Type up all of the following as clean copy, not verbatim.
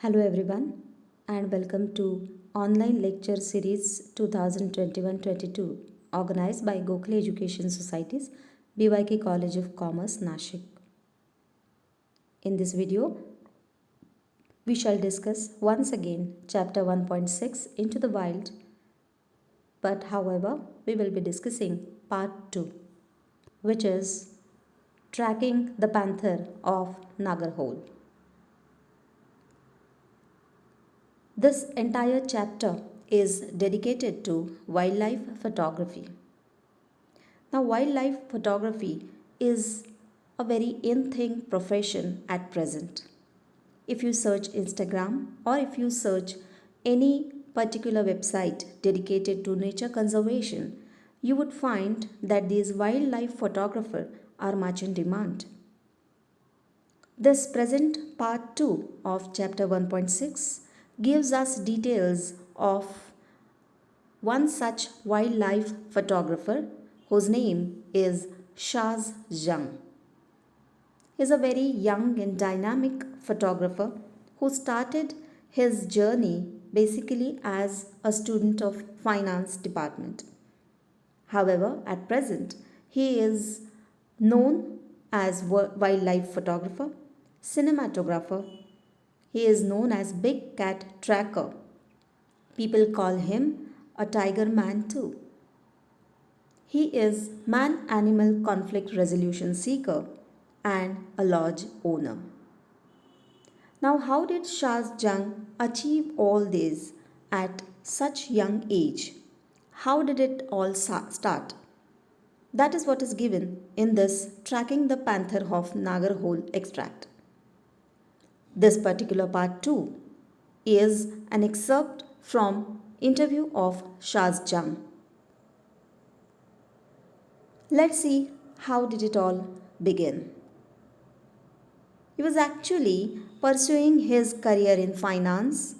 Hello everyone and welcome to online lecture series 2021-22 organized by Gokhale Education Societies, BYK College of Commerce, Nashik. In this video, we shall discuss once again chapter 1.6 Into the Wild, but however, we will be discussing part 2, which is Tracking the Panther of Nagarhole. This entire chapter is dedicated to wildlife photography. Now, wildlife photography is a very in thing profession at present. If you search Instagram or if you search any particular website dedicated to nature conservation, you would find that these wildlife photographers are much in demand. This present part 2 of chapter 1.6 gives us details of one such wildlife photographer whose name is Shaz Jung. He is a very young and dynamic photographer who started his journey basically as a student of finance department. However, at present, he is known as wildlife photographer, cinematographer. He is known as Big Cat Tracker. People call him a tiger man too. He is man-animal conflict resolution seeker and a lodge owner. Now, how did Shaz Jung achieve all this at such young age? How did it all start? That is what is given in this Tracking the Panther of Nagarhole extract. This particular part 2 is an excerpt from interview of Shaz Jung. Let's see how did it all begin. He was actually pursuing his career in finance.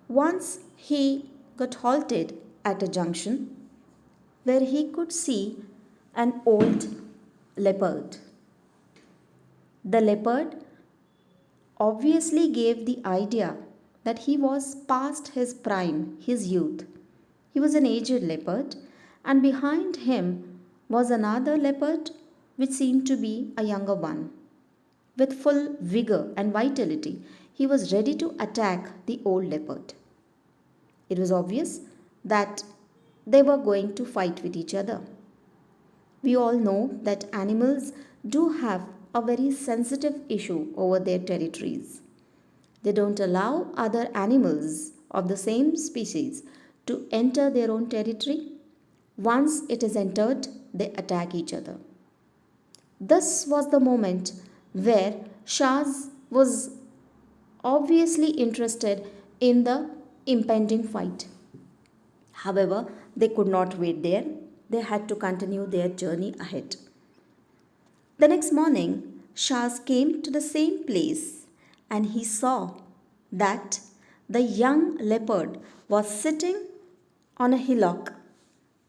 Once he got halted at a junction where he could see an old leopard. The leopard obviously gave the idea that he was past his prime, his youth. He was an aged leopard, and behind him was another leopard which seemed to be a younger one. With full vigor and vitality, he was ready to attack the old leopard. It was obvious that they were going to fight with each other. We all know that animals do have a very sensitive issue over their territories. They don't allow other animals of the same species to enter their own territory. Once it is entered, they attack each other. This was the moment where Shaz was obviously interested in the impending fight. However, they could not wait there. They had to continue their journey ahead. The next morning, Shaz came to the same place and he saw that the young leopard was sitting on a hillock.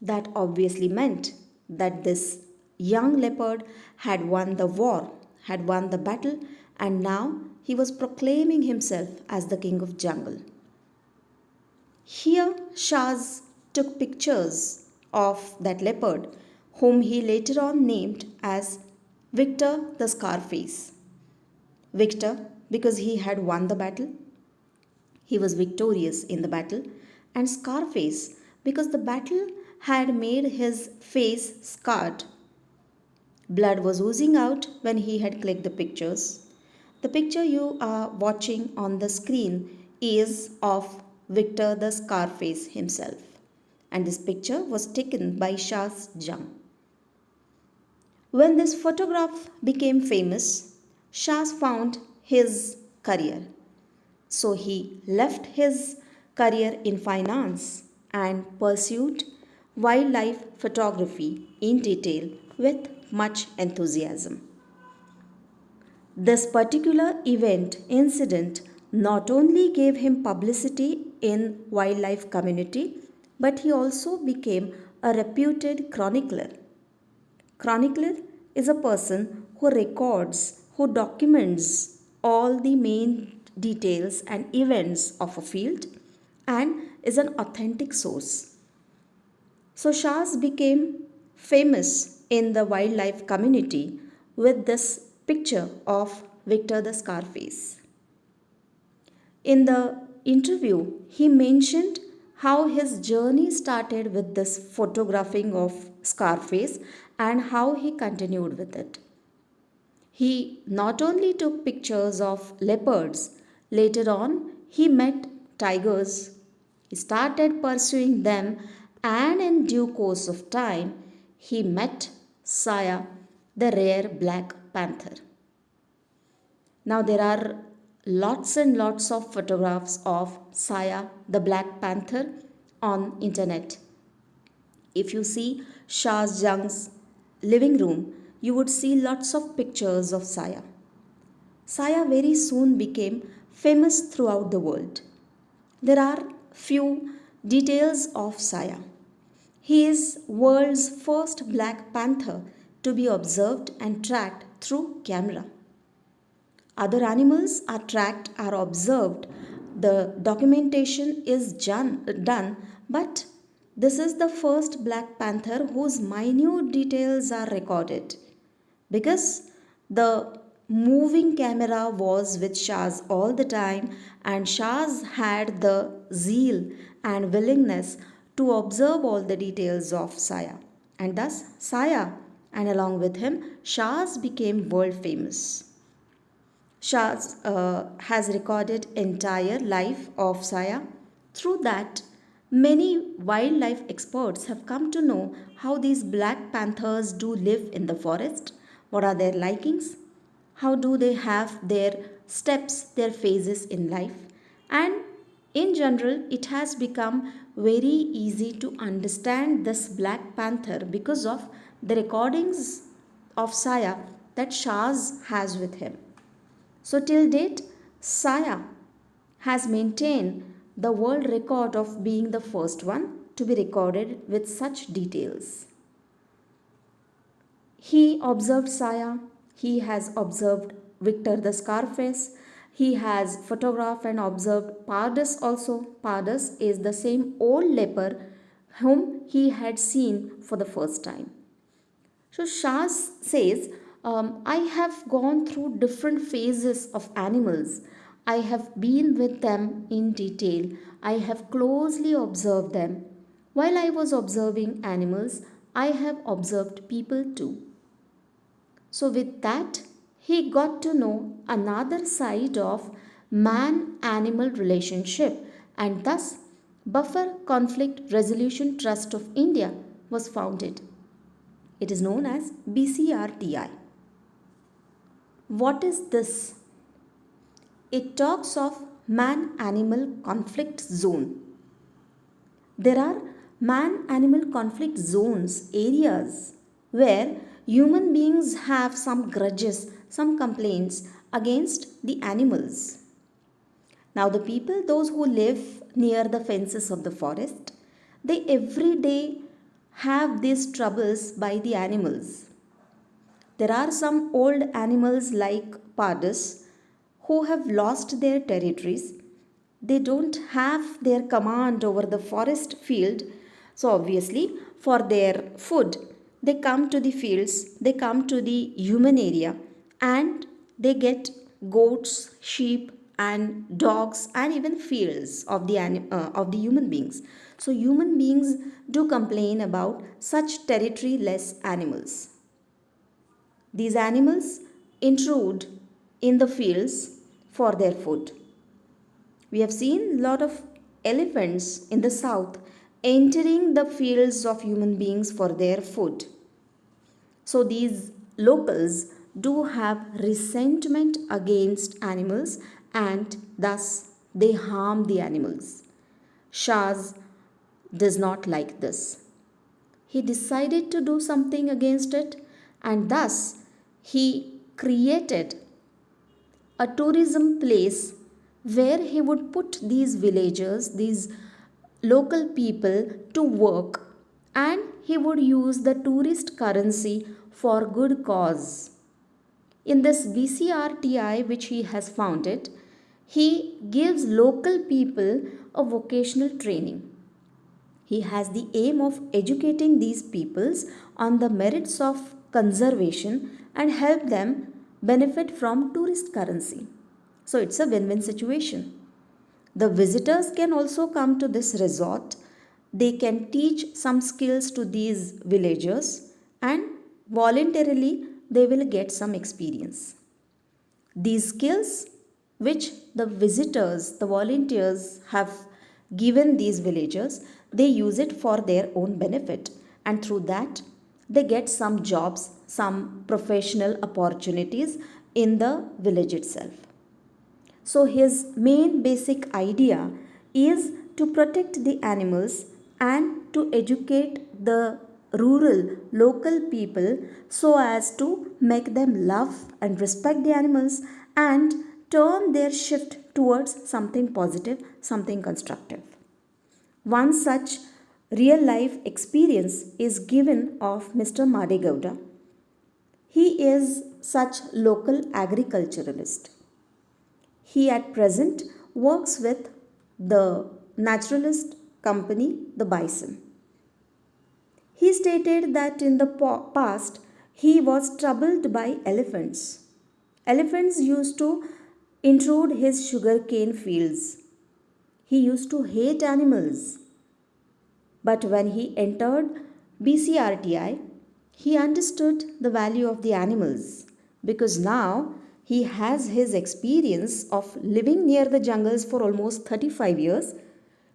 That obviously meant that this young leopard had won the war, had won the battle, and now he was proclaiming himself as the king of jungle. Here, Shaz took pictures of that leopard, whom he later on named as Victor the Scarface. Victor, because he had won the battle, he was victorious in the battle, and Scarface, because the battle had made his face scarred. Blood was oozing out when he had clicked the pictures. The picture you are watching on the screen is of Victor the Scarface himself, and this picture was taken by Shaz Jung. When this photograph became famous, Shaz found his career. So he left his career in finance and pursued wildlife photography in detail with much enthusiasm. This particular incident not only gave him publicity in wildlife community, but he also became a reputed chronicler. Chronicler is a person who records, who documents all the main details and events of a field and is an authentic source. So Shahs became famous in the wildlife community with this picture of Victor the Scarface. In the interview, he mentioned how his journey started with this photographing of Scarface and how he continued with it. He not only took pictures of leopards, later on, he met tigers. He started pursuing them, and in due course of time, he met Saya, the rare black panther. Now, there are lots and lots of photographs of Saya, the black panther, on internet. If you see Shah Jahan's living room, you would see lots of pictures of Saya. Saya very soon became famous throughout the world. There are few details of Saya. He is world's first black panther to be observed and tracked through camera. Other animals are tracked, are observed, the documentation is done, but this is the first black panther whose minute details are recorded because the moving camera was with Shahs all the time, and Shahs had the zeal and willingness to observe all the details of Saya. And thus, Saya and along with him, Shahs became world famous. Shah has recorded entire life of Saya. Through that, many wildlife experts have come to know how these black panthers do live in the forest, what are their likings, how do they have their steps, their phases in life, and in general, it has become very easy to understand this black panther because of the recordings of Saya that Shahs has with him. So, till date, Saya has maintained the world record of being the first one to be recorded with such details. He observed Saya, he has observed Victor the Scarface, he has photographed and observed Pardus also. Pardus is the same old leper whom he had seen for the first time. So Shah says, I have gone through different phases of animals. I have been with them in detail. I have closely observed them. While I was observing animals, I have observed people too. So, with that, he got to know another side of man animal relationship, and thus Buffer Conflict Resolution Trust of India was founded. It is known as BCRTI. What is this? It talks of man animal conflict zone. There are man animal conflict zones, areas where human beings have some grudges, some complaints against the animals. Now, the people, those who live near the fences of the forest, they every day have these troubles by the animals. There are some old animals like Pardus who have lost their territories. They don't have their command over the forest field. So, obviously, for their food, they come to the fields, they come to the human area, and they get goats, sheep, and dogs, and even fields of the human beings. So, human beings do complain about such territory-less animals. These animals intrude in the fields for their food. We have seen a lot of elephants in the south entering the fields of human beings for their food. So these locals do have resentment against animals and thus they harm the animals. Shahs does not like this. He decided to do something against it and thus he created a tourism place where he would put these villagers, these local people to work, and he would use the tourist currency for good cause. In this BCRTI which he has founded, He gives local people a vocational training. He has the aim of educating these peoples on the merits of conservation and help them benefit from tourist currency. So it's a win-win situation. The visitors can also come to this resort. They can teach some skills to these villagers and voluntarily they will get some experience. These skills, which the visitors, the volunteers have given these villagers, they use it for their own benefit, and through that, they get some jobs, some professional opportunities in the village itself. So, his main basic idea is to protect the animals and to educate the rural local people so as to make them love and respect the animals and turn their shift towards something positive, something constructive. One such real life experience is given of Mr. Madegowda. He is such local agriculturalist. He at present works with the naturalist company, the Bison. He stated that in the past he was troubled by elephants. Elephants used to intrude his sugarcane fields. He used to hate animals. But when he entered BCRTI, he understood the value of the animals because now he has his experience of living near the jungles for almost 35 years.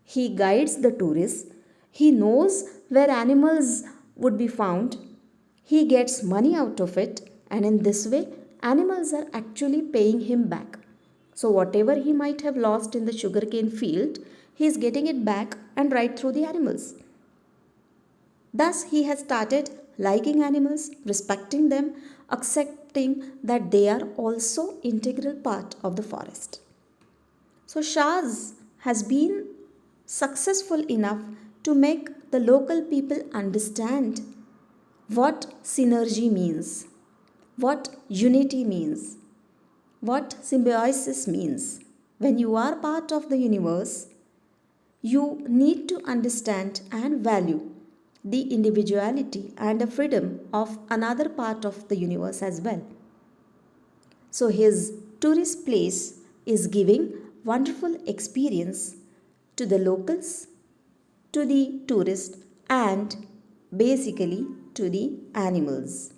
He guides the tourists. He knows where animals would be found. He gets money out of it, and in this way, animals are actually paying him back. So, whatever he might have lost in the sugarcane field, he is getting it back and right through the animals. Thus, he has started liking animals, respecting them, accepting that they are also integral part of the forest. So Shaz has been successful enough to make the local people understand what synergy means, what unity means, what symbiosis means. When you are part of the universe, you need to understand and value the individuality and the freedom of another part of the universe as well. So his tourist place is giving wonderful experience to the locals, to the tourists and basically to the animals.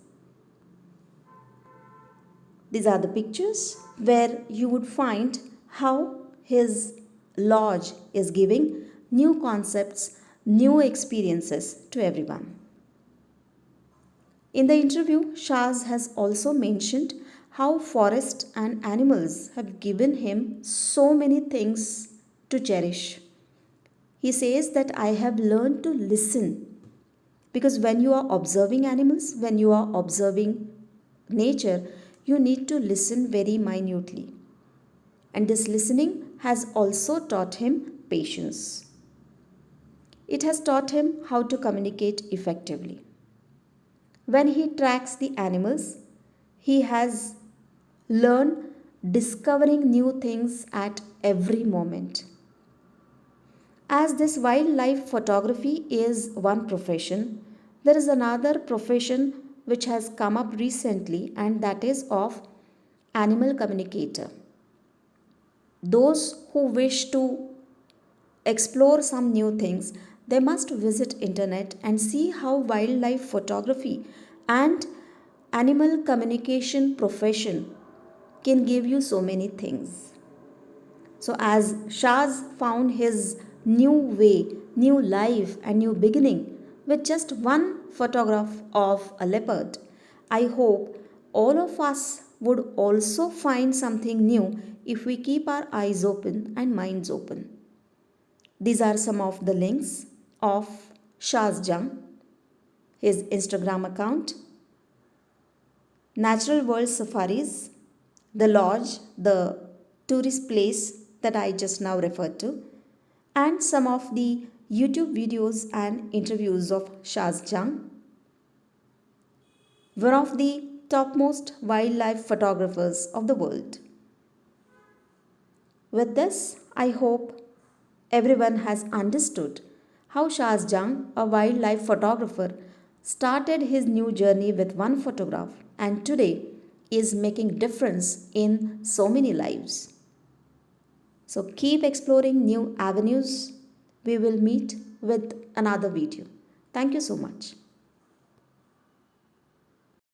These are the pictures where you would find how his lodge is giving new concepts, new experiences to everyone. In the interview, Shaz has also mentioned how forest and animals have given him so many things to cherish. He says that I have learned to listen because when you are observing animals, when you are observing nature, you need to listen very minutely. And this listening has also taught him patience. It has taught him how to communicate effectively. When he tracks the animals, he has learned discovering new things at every moment. As this wildlife photography is one profession, there is another profession which has come up recently, and that is of animal communicator. Those who wish to explore some new things, they must visit internet and see how wildlife photography and animal communication profession can give you so many things. So as Shaz found his new way, new life and new beginning with just one photograph of a leopard, I hope all of us would also find something new if we keep our eyes open and minds open. These are some of the links of Shaz Jung, his Instagram account, Natural World Safaris, the lodge, the tourist place that I just now referred to, and some of the YouTube videos and interviews of Shaz Jung, one of the topmost wildlife photographers of the world. With this, I hope everyone has understood how Shaz Jang, a wildlife photographer, started his new journey with one photograph and today is making difference in so many lives. So keep exploring new avenues. We will meet with another video. Thank you so much.